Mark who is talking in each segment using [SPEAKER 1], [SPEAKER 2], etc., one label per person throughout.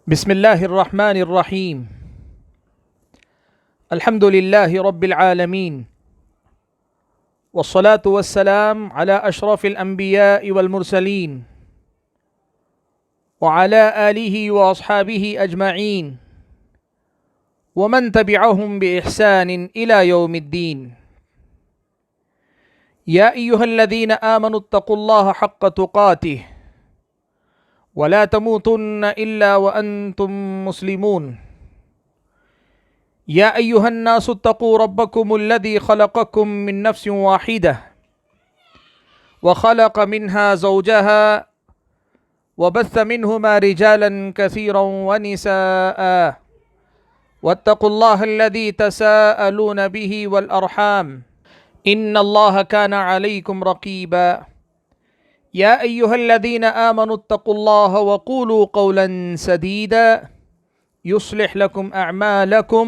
[SPEAKER 1] بسم الله الرحمن الرحيم. الحمد لله رب العالمين، والصلاة والسلام على أشرف الأنبياء والمرسلين وعلى آله وأصحابه أجمعين ومن تبعهم بإحسان إلى يوم الدين. يا أيها الذين آمنوا اتقوا الله حق تقاته ولا تموتن إلا وأنتم مسلمون. يا أيها الناس اتقوا ربكم الذي خلقكم من نفس واحدة وخلق منها زوجها وبث منهما رجالا كثيرا ونساء واتقوا الله الذي تساءلون به والأرحام إن الله كان عليكم رقيبا. يا أيها الذين آمنوا اتقوا الله وقولوا قولا سديدا يصلح لكم أعمالكم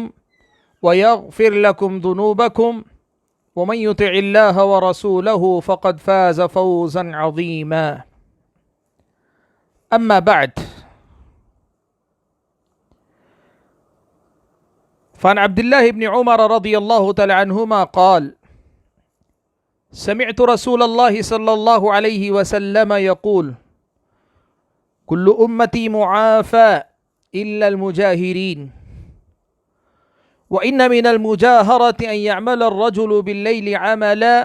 [SPEAKER 1] ويغفر لكم ذنوبكم ومن يطع الله ورسوله فقد فاز فوزا عظيما. أما بعد، فعن عبد الله بن عمر رضي الله تعالى عنهما قال: سمعت رسول الله صلى الله عليه وسلم يقول: كل أمتي معافى إلا المجاهرين، وإن من المجاهرة أن يعمل الرجل بالليل عملا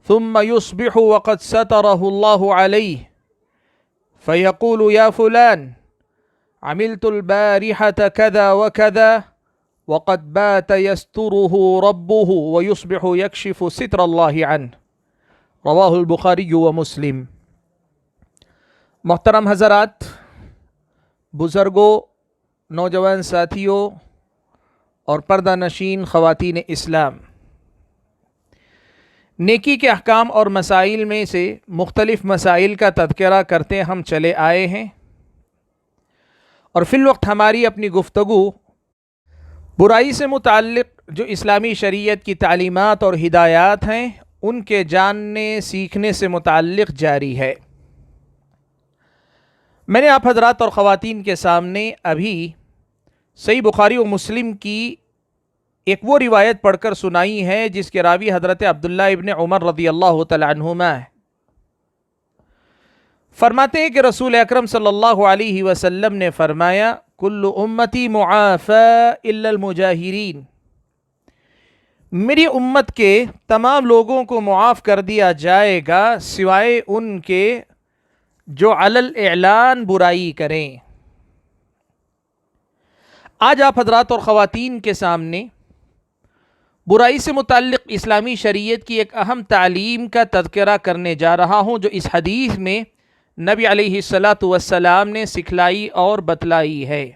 [SPEAKER 1] ثم يصبح وقد ستره الله عليه فيقول: يا فلان، عملت البارحة كذا وكذا، وقد بات يستره ربه ويصبح يكشف ستر الله عنه. رواہ البخاری و مسلم. محترم حضرات، بزرگوں، نوجوان ساتھیوں اور پردہ نشین خواتین اسلام، نیکی کے احکام اور مسائل میں سے مختلف مسائل کا تذکرہ کرتے ہم چلے آئے ہیں، اور فی الوقت ہماری اپنی گفتگو برائی سے متعلق جو اسلامی شریعت کی تعلیمات اور ہدایات ہیں ان کے جاننے سیکھنے سے متعلق جاری ہے۔ میں نے آپ حضرات اور خواتین کے سامنے ابھی صحیح بخاری و مسلم کی ایک وہ روایت پڑھ کر سنائی ہے جس کے راوی حضرت عبداللہ ابن عمر رضی اللہ تعالی عنہما ہے۔ فرماتے ہیں کہ رسول اکرم صلی اللہ علیہ وسلم نے فرمایا: کل امتی معافی الا المجاہرین، میری امت کے تمام لوگوں کو معاف کر دیا جائے گا سوائے ان کے جو علی الاعلان برائی کریں۔ آج آپ حضرات اور خواتین کے سامنے برائی سے متعلق اسلامی شریعت کی ایک اہم تعلیم کا تذکرہ کرنے جا رہا ہوں جو اس حدیث میں نبی علیہ الصلاۃ والسلام نے سکھلائی اور بتلائی ہے۔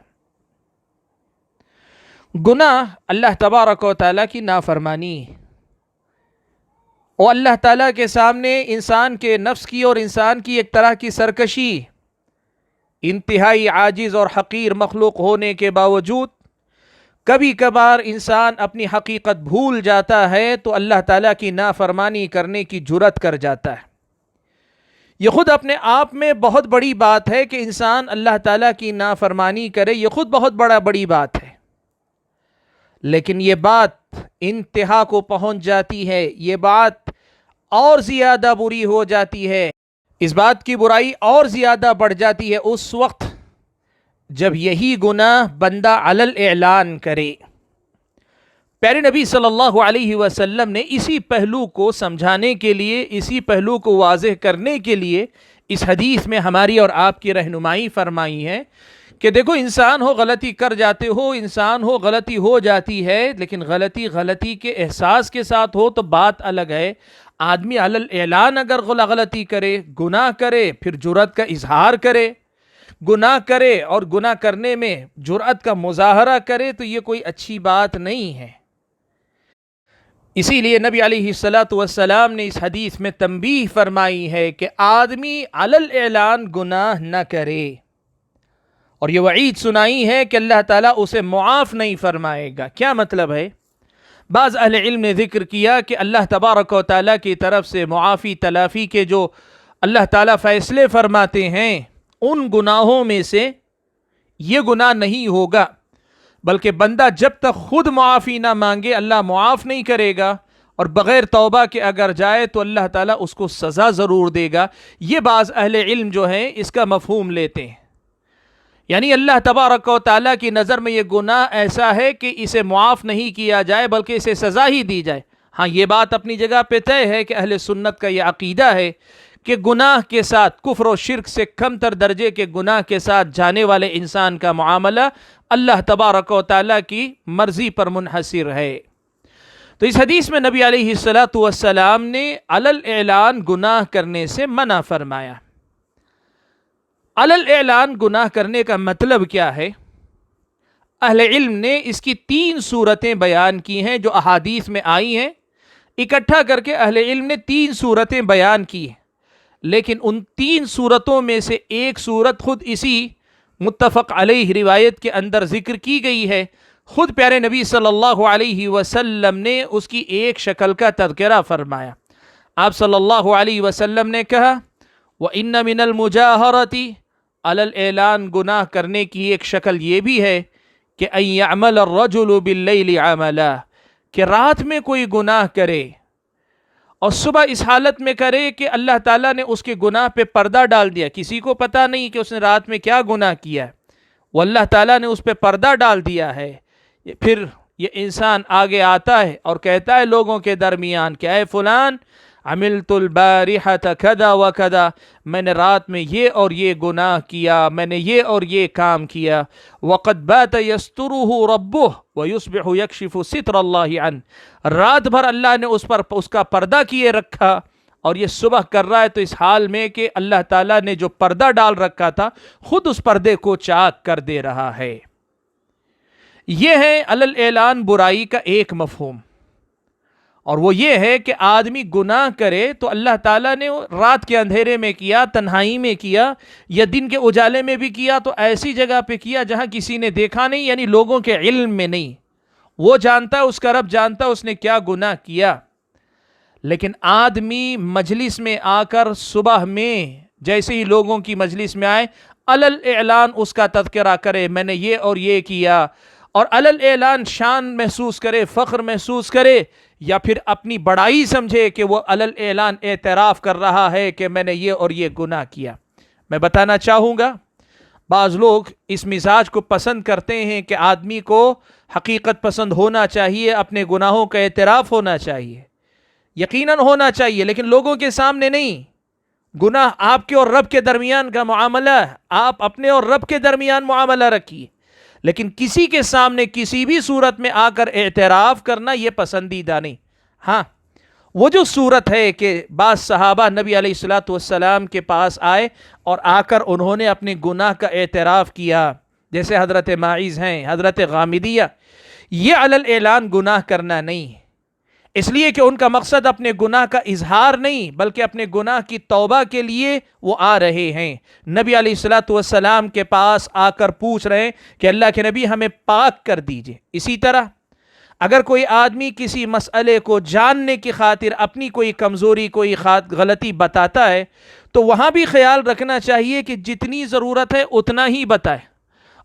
[SPEAKER 1] گناہ اللہ تبارک و تعالیٰ کی نافرمانی، اور اللہ تعالیٰ کے سامنے انسان کے نفس کی اور انسان کی ایک طرح کی سرکشی، انتہائی عاجز اور حقیر مخلوق ہونے کے باوجود کبھی کبھار انسان اپنی حقیقت بھول جاتا ہے تو اللہ تعالیٰ کی نافرمانی کرنے کی جرأت کر جاتا ہے۔ یہ خود اپنے آپ میں بہت بڑی بات ہے کہ انسان اللہ تعالیٰ کی نافرمانی کرے، یہ خود بہت بڑی بات ہے، لیکن یہ بات انتہا کو پہنچ جاتی ہے، یہ بات اور زیادہ بری ہو جاتی ہے، اس بات کی برائی اور زیادہ بڑھ جاتی ہے اس وقت جب یہی گناہ بندہ علی الاعلان کرے۔ پیارے نبی صلی اللہ علیہ وسلم نے اسی پہلو کو سمجھانے کے لیے، اسی پہلو کو واضح کرنے کے لیے اس حدیث میں ہماری اور آپ کی رہنمائی فرمائی ہے کہ دیکھو، انسان ہو غلطی کر جاتے ہو، انسان ہو غلطی ہو جاتی ہے، لیکن غلطی کے احساس کے ساتھ ہو تو بات الگ ہے۔ آدمی علی الاعلان اگر غلطی کرے، گناہ کرے، پھر جرأت کا اظہار کرے، گناہ کرے اور گناہ کرنے میں جرأت کا مظاہرہ کرے تو یہ کوئی اچھی بات نہیں ہے۔ اسی لیے نبی علیہ الصلاۃ والسلام نے اس حدیث میں تنبیہ فرمائی ہے کہ آدمی علی الاعلان گناہ نہ کرے، اور یہ وعید سنائی ہے کہ اللہ تعالیٰ اسے معاف نہیں فرمائے گا۔ کیا مطلب ہے؟ بعض اہل علم نے ذکر کیا کہ اللہ تبارک و تعالیٰ کی طرف سے معافی تلافی کے جو اللہ تعالیٰ فیصلے فرماتے ہیں ان گناہوں میں سے یہ گناہ نہیں ہوگا، بلکہ بندہ جب تک خود معافی نہ مانگے اللہ معاف نہیں کرے گا، اور بغیر توبہ کے اگر جائے تو اللہ تعالیٰ اس کو سزا ضرور دے گا۔ یہ بعض اہل علم جو ہیں اس کا مفہوم لیتے ہیں، یعنی اللہ تبارک و تعالیٰ کی نظر میں یہ گناہ ایسا ہے کہ اسے معاف نہیں کیا جائے بلکہ اسے سزا ہی دی جائے۔ ہاں یہ بات اپنی جگہ پہ طے ہے کہ اہل سنت کا یہ عقیدہ ہے کہ گناہ کے ساتھ، کفر و شرک سے کم تر درجے کے گناہ کے ساتھ جانے والے انسان کا معاملہ اللہ تبارک و تعالیٰ کی مرضی پر منحصر ہے۔ تو اس حدیث میں نبی علیہ السلام نے علی الاعلان گناہ کرنے سے منع فرمایا۔ علی الاعلان گناہ کرنے کا مطلب کیا ہے؟ اہل علم نے اس کی 3 صورتیں بیان کی ہیں جو احادیث میں آئی ہیں، اکٹھا کر کے اہل علم نے 3 صورتیں بیان کی ہیں، لیکن ان 3 صورتوں میں سے ایک صورت خود اسی متفق علیہ روایت کے اندر ذکر کی گئی ہے۔ خود پیارے نبی صلی اللہ علیہ وسلم نے اس کی ایک شکل کا تذکرہ فرمایا۔ آپ صلی اللہ علیہ وسلم نے کہا وَإِنَّ مِنَ الْمُجَاهَرَةِ، علی الاعلان گناہ کرنے کی ایک شکل یہ بھی ہے کہ أَن يَعْمَلَ الرَّجُلُ بِاللَّيْلِ عَمَلًا، کہ رات میں کوئی گناہ کرے اور صبح اس حالت میں کرے کہ اللہ تعالیٰ نے اس کے گناہ پہ پردہ ڈال دیا، کسی کو پتہ نہیں کہ اس نے رات میں کیا گناہ کیا ہے، وہ اللہ تعالیٰ نے اس پہ پردہ ڈال دیا ہے۔ پھر یہ انسان آگے آتا ہے اور کہتا ہے لوگوں کے درمیان کہ اے فلان عملت البارحۃ کذا و کذا، میں نے رات میں یہ اور یہ گناہ کیا، میں نے یہ اور یہ کام کیا، وقد بات یسترہ ربہ ویصبح یکشف ستر اللہ عنہ، رات بھر اللہ نے اس کا پردہ کیے رکھا اور یہ صبح کر رہا ہے تو اس حال میں کہ اللہ تعالیٰ نے جو پردہ ڈال رکھا تھا خود اس پردے کو چاک کر دے رہا ہے۔ یہ ہے علی الاعلان برائی کا ایک مفہوم، اور وہ یہ ہے کہ آدمی گناہ کرے تو اللہ تعالیٰ نے رات کے اندھیرے میں کیا، تنہائی میں کیا، یا دن کے اجالے میں بھی کیا تو ایسی جگہ پہ کیا جہاں کسی نے دیکھا نہیں، یعنی لوگوں کے علم میں نہیں، وہ جانتا ہے، اس کا رب جانتا ہے اس نے کیا گناہ کیا۔ لیکن آدمی مجلس میں آ کر صبح میں جیسے ہی لوگوں کی مجلس میں آئے علی الاعلان اس کا تذکرہ کرے، میں نے یہ اور یہ کیا، اور علی الاعلان شان محسوس کرے، فخر محسوس کرے، یا پھر اپنی بڑائی سمجھے کہ وہ علی الاعلان اعتراف کر رہا ہے کہ میں نے یہ اور یہ گناہ کیا۔ میں بتانا چاہوں گا بعض لوگ اس مزاج کو پسند کرتے ہیں کہ آدمی کو حقیقت پسند ہونا چاہیے، اپنے گناہوں کا اعتراف ہونا چاہیے، یقیناً ہونا چاہیے، لیکن لوگوں کے سامنے نہیں۔ گناہ آپ کے اور رب کے درمیان کا معاملہ ہے، آپ اپنے اور رب کے درمیان معاملہ رکھیے، لیکن کسی کے سامنے کسی بھی صورت میں آ کر اعتراف کرنا یہ پسندیدہ نہیں۔ ہاں وہ جو صورت ہے کہ بعض صحابہ نبی علیہ السلام کے پاس آئے اور آ کر انہوں نے اپنے گناہ کا اعتراف کیا، جیسے حضرت ماعز ہیں، حضرت غامدیہ، یہ علی الاعلان گناہ کرنا نہیں ہے، اس لیے کہ ان کا مقصد اپنے گناہ کا اظہار نہیں بلکہ اپنے گناہ کی توبہ کے لیے وہ آ رہے ہیں، نبی علیہ السلام کے پاس آ کر پوچھ رہے ہیں کہ اللہ کے نبی ہمیں پاک کر دیجئے۔ اسی طرح اگر کوئی آدمی کسی مسئلے کو جاننے کی خاطر اپنی کوئی کمزوری، کوئی غلطی بتاتا ہے تو وہاں بھی خیال رکھنا چاہیے کہ جتنی ضرورت ہے اتنا ہی بتائے،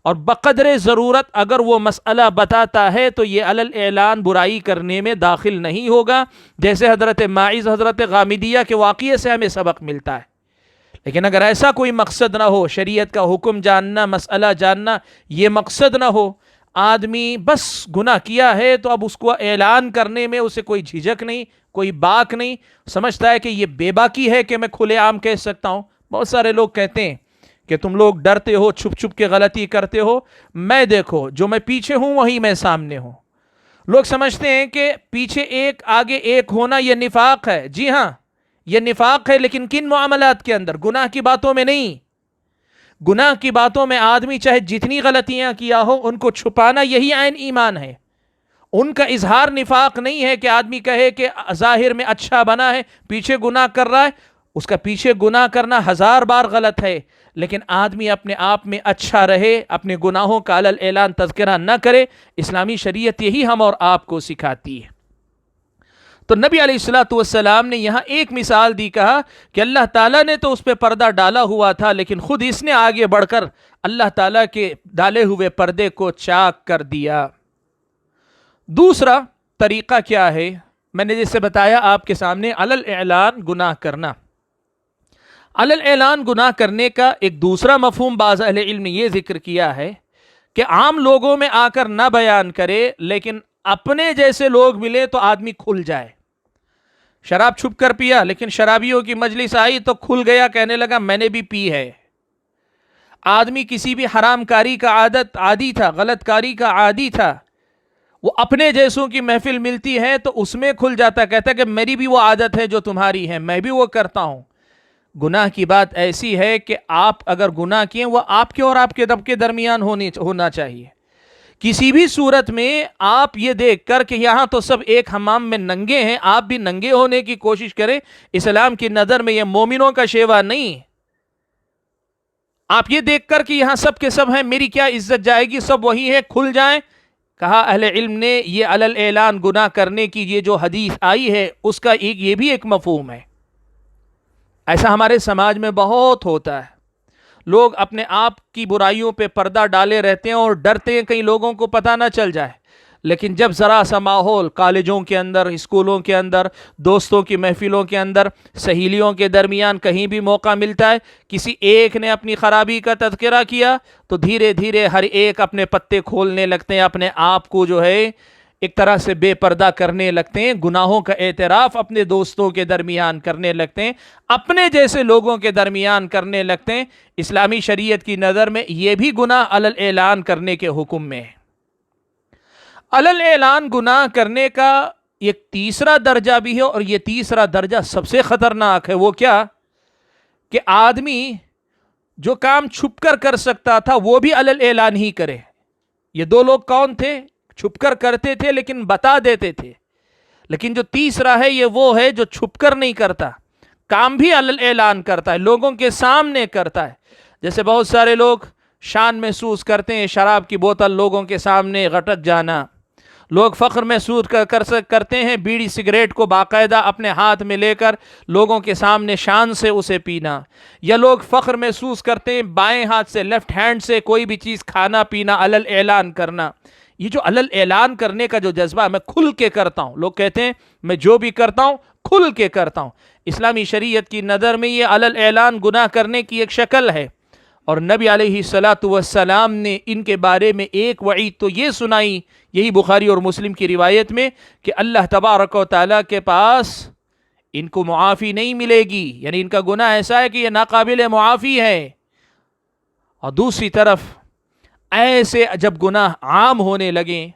[SPEAKER 1] اور بقدر ضرورت اگر وہ مسئلہ بتاتا ہے تو یہ علی الاعلان برائی کرنے میں داخل نہیں ہوگا، جیسے حضرت ماعز، حضرت غامدیہ کے واقعے سے ہمیں سبق ملتا ہے۔ لیکن اگر ایسا کوئی مقصد نہ ہو، شریعت کا حکم جاننا، مسئلہ جاننا، یہ مقصد نہ ہو، آدمی بس گناہ کیا ہے تو اب اس کو اعلان کرنے میں اسے کوئی جھجک نہیں، کوئی باک نہیں، سمجھتا ہے کہ یہ بے باکی ہے کہ میں کھلے عام کہہ سکتا ہوں۔ بہت سارے لوگ کہتے ہیں کہ تم لوگ ڈرتے ہو، چھپ چھپ کے غلطی کرتے ہو، میں دیکھو جو میں پیچھے ہوں وہی میں سامنے ہوں۔ لوگ سمجھتے ہیں کہ پیچھے ایک آگے ایک ہونا یہ نفاق ہے۔ جی ہاں یہ نفاق ہے، لیکن کن معاملات کے اندر؟ گناہ کی باتوں میں نہیں۔ گناہ کی باتوں میں آدمی چاہے جتنی غلطیاں کیا ہو ان کو چھپانا یہی عین ایمان ہے، ان کا اظہار نفاق نہیں ہے کہ آدمی کہے کہ ظاہر میں اچھا بنا ہے، پیچھے گناہ کر رہا ہے، اس کا پیچھے گناہ کرنا 1000 بار غلط ہے، لیکن آدمی اپنے آپ میں اچھا رہے، اپنے گناہوں کا علی الاعلان تذکرہ نہ کرے۔ اسلامی شریعت یہی ہم اور آپ کو سکھاتی ہے۔ تو نبی علیہ الصلوۃ والسلام نے یہاں ایک مثال دی، کہا کہ اللہ تعالیٰ نے تو اس پہ پردہ ڈالا ہوا تھا، لیکن خود اس نے آگے بڑھ کر اللہ تعالیٰ کے ڈالے ہوئے پردے کو چاک کر دیا۔ دوسرا طریقہ کیا ہے؟ میں نے جیسے بتایا آپ کے سامنے، علی الاعلان گناہ کرنا۔ علی الاعلان گناہ کرنے کا ایک دوسرا مفہوم بعض اہل علم نے یہ ذکر کیا ہے کہ عام لوگوں میں آ کر نہ بیان کرے، لیکن اپنے جیسے لوگ ملے تو آدمی کھل جائے۔ شراب چھپ کر پیا، لیکن شرابیوں کی مجلس آئی تو کھل گیا، کہنے لگا میں نے بھی پی ہے۔ آدمی کسی بھی حرام کاری کا عادی تھا، غلط کاری کا عادی تھا، وہ اپنے جیسوں کی محفل ملتی ہے تو اس میں کھل جاتا، کہتا ہے کہ میری بھی وہ عادت ہے جو تمہاری ہے، میں بھی وہ کرتا ہوں۔ گناہ کی بات ایسی ہے کہ آپ اگر گناہ کیے، وہ آپ کے اور آپ کے درمیان ہونا چاہیے۔ کسی بھی صورت میں آپ یہ دیکھ کر کہ یہاں تو سب ایک حمام میں ننگے ہیں، آپ بھی ننگے ہونے کی کوشش کریں، اسلام کی نظر میں یہ مومنوں کا شیوا نہیں۔ آپ یہ دیکھ کر کہ یہاں سب کے سب ہیں، میری کیا عزت جائے گی، سب وہی ہے، کھل جائیں۔ کہا اہل علم نے یہ علی الاعلان گناہ کرنے کی یہ جو حدیث آئی ہے اس کا یہ بھی ایک مفہوم ہے۔ ایسا ہمارے سماج میں بہت ہوتا ہے، لوگ اپنے آپ کی برائیوں پہ پردہ ڈالے رہتے ہیں اور ڈرتے ہیں کئی لوگوں کو پتہ نہ چل جائے، لیکن جب ذرا سا ماحول کالجوں کے اندر، اسکولوں کے اندر، دوستوں کی محفلوں کے اندر، سہیلیوں کے درمیان کہیں بھی موقع ملتا ہے، کسی ایک نے اپنی خرابی کا تذکرہ کیا تو دھیرے دھیرے ہر ایک اپنے پتے کھولنے لگتے ہیں، اپنے آپ کو جو ہے ایک طرح سے بے پردہ کرنے لگتے ہیں، گناہوں کا اعتراف اپنے دوستوں کے درمیان کرنے لگتے ہیں، اپنے جیسے لوگوں کے درمیان کرنے لگتے ہیں۔ اسلامی شریعت کی نظر میں یہ بھی گناہ علی الاعلان کرنے کے حکم میں ہے۔ علی الاعلان گناہ کرنے کا ایک تیسرا درجہ بھی ہے، اور یہ تیسرا درجہ سب سے خطرناک ہے۔ وہ کیا؟ کہ آدمی جو کام چھپ کر کر سکتا تھا وہ بھی علی الاعلان ہی کرے۔ یہ دو لوگ کون تھے؟ چھپ کر کرتے تھے لیکن بتا دیتے تھے، لیکن جو تیسرا ہے یہ وہ ہے جو چھپ کر نہیں کرتا، کام بھی علی الاعلان کرتا ہے، لوگوں کے سامنے کرتا ہے۔ جیسے بہت سارے لوگ شان محسوس کرتے ہیں شراب کی بوتل لوگوں کے سامنے غٹک جانا، لوگ فخر محسوس کرتے ہیں بیڑی سگریٹ کو باقاعدہ اپنے ہاتھ میں لے کر لوگوں کے سامنے شان سے اسے پینا، یا لوگ فخر محسوس کرتے ہیں بائیں ہاتھ سے، لیفٹ ہینڈ سے کوئی بھی چیز کھانا پینا، علی الاعلان کرنا۔ یہ جو علی الاعلان کرنے کا جو جذبہ ہے، میں کھل کے کرتا ہوں، لوگ کہتے ہیں میں جو بھی کرتا ہوں کھل کے کرتا ہوں، اسلامی شریعت کی نظر میں یہ علی الاعلان گناہ کرنے کی ایک شکل ہے۔ اور نبی علیہ الصلوۃ والسلام نے ان کے بارے میں ایک وعید تو یہ سنائی، یہی بخاری اور مسلم کی روایت میں، کہ اللہ تبارک و تعالیٰ کے پاس ان کو معافی نہیں ملے گی، یعنی ان کا گناہ ایسا ہے کہ یہ ناقابل معافی ہے۔ اور دوسری طرف ایسے جب گناہ عام ہونے لگیں،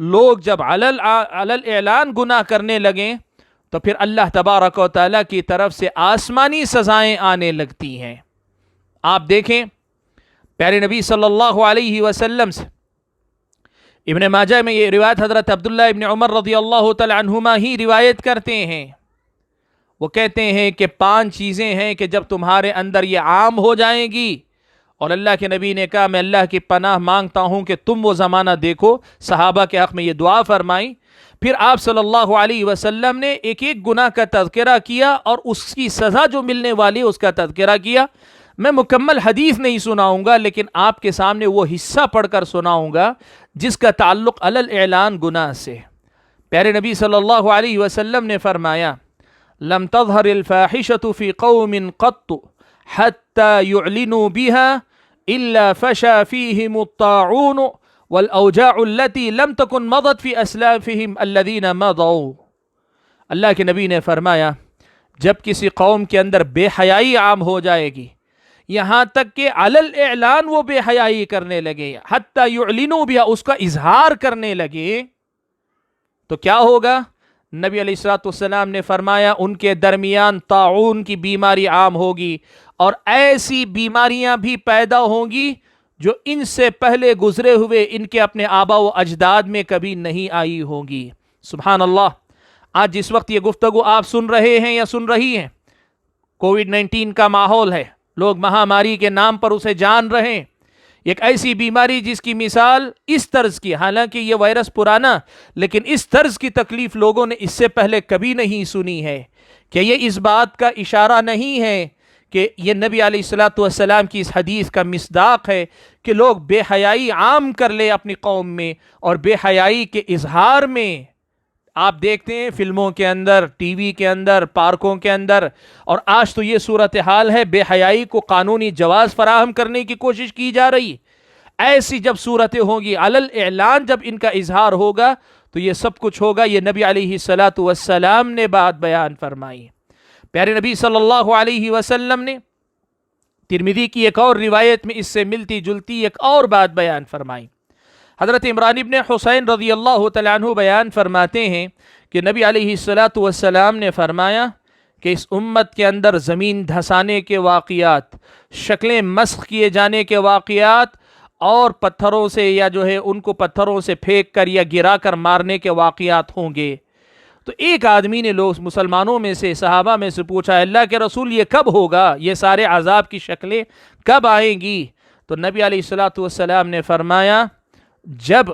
[SPEAKER 1] لوگ جب علی الاعلان گناہ کرنے لگیں، تو پھر اللہ تبارک و تعالیٰ کی طرف سے آسمانی سزائیں آنے لگتی ہیں۔ آپ دیکھیں پیارے نبی صلی اللہ علیہ وسلم سے ابن ماجہ میں یہ روایت حضرت عبداللہ ابن عمر رضی اللہ تعالی عنہما ہی روایت کرتے ہیں، وہ کہتے ہیں کہ 5 چیزیں ہیں کہ جب تمہارے اندر یہ عام ہو جائیں گی، اور اللہ کے نبی نے کہا میں اللہ کی پناہ مانگتا ہوں کہ تم وہ زمانہ دیکھو، صحابہ کے حق میں یہ دعا فرمائی۔ پھر آپ صلی اللہ علیہ وسلم نے ایک ایک گناہ کا تذکرہ کیا اور اس کی سزا جو ملنے والی ہے اس کا تذکرہ کیا۔ میں مکمل حدیث نہیں سناؤں گا، لیکن آپ کے سامنے وہ حصہ پڑھ کر سناؤں گا جس کا تعلق علی الاعلان گناہ سے۔ پیارے نبی صلی اللہ علیہ وسلم نے فرمایا لم تظہر الفاحشۃ فی قوم قط حتی یعلنوا بها الا فشا فیہم الطاعون والاوجاع التي لم تکن مضت فی اسلافہم الذین مضوا۔ اللہ کے نبی نے فرمایا جب کسی قوم کے اندر بے حیائی عام ہو جائے گی، یہاں تک کہ علی الاعلان وہ بے حیائی کرنے لگے، حتی یعلنوا بها، اس کا اظہار کرنے لگے، تو کیا ہوگا؟ نبی علیہ الصلوۃ والسلام نے فرمایا ان کے درمیان طاعون کی بیماری عام ہوگی، اور ایسی بیماریاں بھی پیدا ہوں گی جو ان سے پہلے گزرے ہوئے ان کے اپنے آبا و اجداد میں کبھی نہیں آئی ہوگی۔ سبحان اللہ۔ آج جس وقت یہ گفتگو آپ سن رہے ہیں یا سن رہی ہیں، کووڈ 19 کا ماحول ہے، لوگ مہاماری کے نام پر اسے جان رہے ہیں، ایک ایسی بیماری جس کی مثال اس طرز کی، حالانکہ یہ وائرس پرانا، لیکن اس طرز کی تکلیف لوگوں نے اس سے پہلے کبھی نہیں سنی ہے. کہ یہ اس بات کا اشارہ نہیں ہے کہ یہ نبی علیہ الصلوۃ والسلام کی اس حدیث کا مصداق ہے کہ لوگ بے حیائی عام کر لے اپنی قوم میں، اور بے حیائی کے اظہار میں آپ دیکھتے ہیں فلموں کے اندر، ٹی وی کے اندر، پارکوں کے اندر، اور آج تو یہ صورتحال ہے بے حیائی کو قانونی جواز فراہم کرنے کی کوشش کی جا رہی. ایسی جب صورتیں ہوں گی، علل اعلان جب ان کا اظہار ہوگا تو یہ سب کچھ ہوگا. یہ نبی علیہ الصلوۃ والسلام نے بات بیان فرمائی. پیارے نبی صلی اللہ علیہ وسلم نے ترمذی کی ایک اور روایت میں اس سے ملتی جلتی ایک اور بات بیان فرمائی. حضرت عمران ابن حسین رضی اللہ تعالیٰ عنہ بیان فرماتے ہیں کہ نبی علیہ الصلوۃ والسلام نے فرمایا کہ اس امت کے اندر زمین دھسانے کے واقعات، شکلیں مسخ کیے جانے کے واقعات، اور پتھروں سے یا جو ہے ان کو پتھروں سے پھینک کر یا گرا کر مارنے کے واقعات ہوں گے. تو ایک آدمی نے لوگ مسلمانوں میں سے، صحابہ میں سے پوچھا، اللہ کے رسول یہ کب ہوگا؟ یہ سارے عذاب کی شکلیں کب آئیں گی؟ تو نبی علیہ الصلوۃ والسلام نے فرمایا جب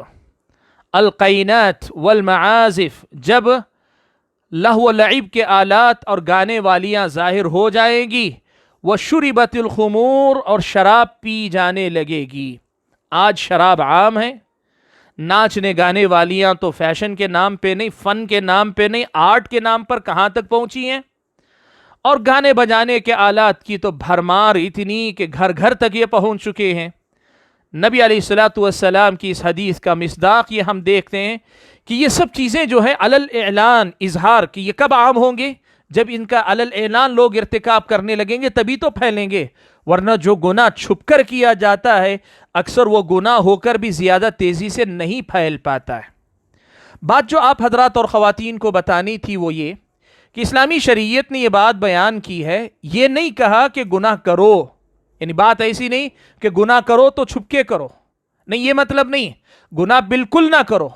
[SPEAKER 1] القینات والمعازف، جب لہو و لعب کے آلات اور گانے والیاں ظاہر ہو جائیں گی، وشربت الخمور، اور شراب پی جانے لگے گی. آج شراب عام ہے، ناچنے گانے والیاں تو فیشن کے نام پہ نہیں، فن کے نام پہ نہیں، آرٹ کے نام پر کہاں تک پہنچی ہیں، اور گانے بجانے کے آلات کی تو بھرمار اتنی کہ گھر گھر تک یہ پہنچ چکے ہیں. نبی علیہ الصلوۃ والسلام کی اس حدیث کا مصداق یہ ہم دیکھتے ہیں کہ یہ سب چیزیں جو ہے علل اعلان، اظہار کی، یہ کب عام ہوں گے؟ جب ان کا علل اعلان لوگ ارتکاب کرنے لگیں گے تبھی تو پھیلیں گے. ورنہ جو گناہ چھپ کر کیا جاتا ہے اکثر وہ گناہ ہو کر بھی زیادہ تیزی سے نہیں پھیل پاتا ہے. بات جو آپ حضرات اور خواتین کو بتانی تھی وہ یہ کہ اسلامی شریعت نے یہ بات بیان کی ہے، یہ نہیں کہا کہ گناہ کرو، یعنی بات ایسی نہیں کہ گناہ کرو تو چھپ کے کرو، نہیں، یہ مطلب نہیں. گناہ بالکل نہ کرو،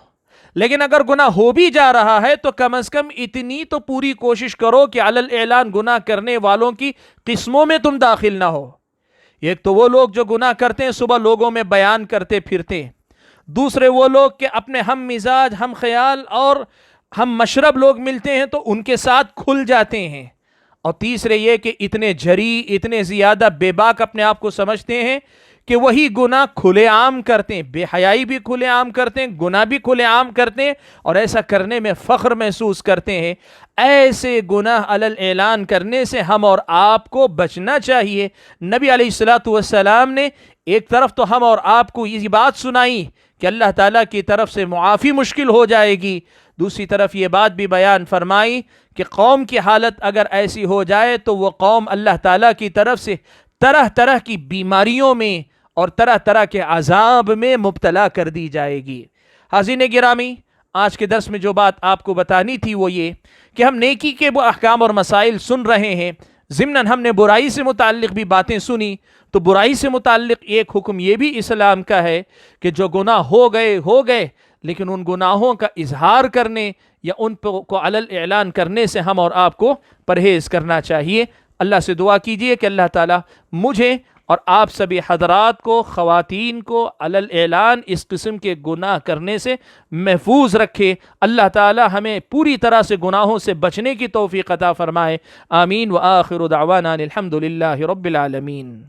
[SPEAKER 1] لیکن اگر گناہ ہو بھی جا رہا ہے تو کم از کم اتنی تو پوری کوشش کرو کہ علل اعلان گناہ کرنے والوں کی قسموں میں تم داخل نہ ہو. ایک تو وہ لوگ جو گناہ کرتے ہیں صبح لوگوں میں بیان کرتے پھرتے، دوسرے وہ لوگ کہ اپنے ہم مزاج، ہم خیال اور ہم مشرب لوگ ملتے ہیں تو ان کے ساتھ کھل جاتے ہیں، اور تیسرے یہ کہ اتنے جری، اتنے زیادہ بے باک اپنے آپ کو سمجھتے ہیں کہ وہی گناہ کھلے عام کرتے ہیں، بے حیائی بھی کھلے عام کرتے ہیں، گناہ بھی کھلے عام کرتے ہیں، اور ایسا کرنے میں فخر محسوس کرتے ہیں. ایسے گناہ علل اعلان کرنے سے ہم اور آپ کو بچنا چاہیے. نبی علیہ الصلوۃ والسلام نے ایک طرف تو ہم اور آپ کو یہ بات سنائی کہ اللہ تعالیٰ کی طرف سے معافی مشکل ہو جائے گی، دوسری طرف یہ بات بھی بیان فرمائی کہ قوم کی حالت اگر ایسی ہو جائے تو وہ قوم اللہ تعالیٰ کی طرف سے طرح طرح کی بیماریوں میں اور طرح طرح کے عذاب میں مبتلا کر دی جائے گی. حاضرین گرامی، آج کے درس میں جو بات آپ کو بتانی تھی وہ یہ کہ ہم نیکی کے وہ احکام اور مسائل سن رہے ہیں، ضمناً ہم نے برائی سے متعلق بھی باتیں سنی. تو برائی سے متعلق ایک حکم یہ بھی اسلام کا ہے کہ جو گناہ ہو گئے لیکن ان گناہوں کا اظہار کرنے یا ان کو علل اعلان کرنے سے ہم اور آپ کو پرہیز کرنا چاہیے. اللہ سے دعا کیجئے کہ اللہ تعالیٰ مجھے اور آپ سبھی حضرات کو، خواتین کو علل اعلان اس قسم کے گناہ کرنے سے محفوظ رکھے. اللہ تعالیٰ ہمیں پوری طرح سے گناہوں سے بچنے کی توفیق عطا فرمائے. آمین. وآخر دعوانا الحمد للہ رب العالمین.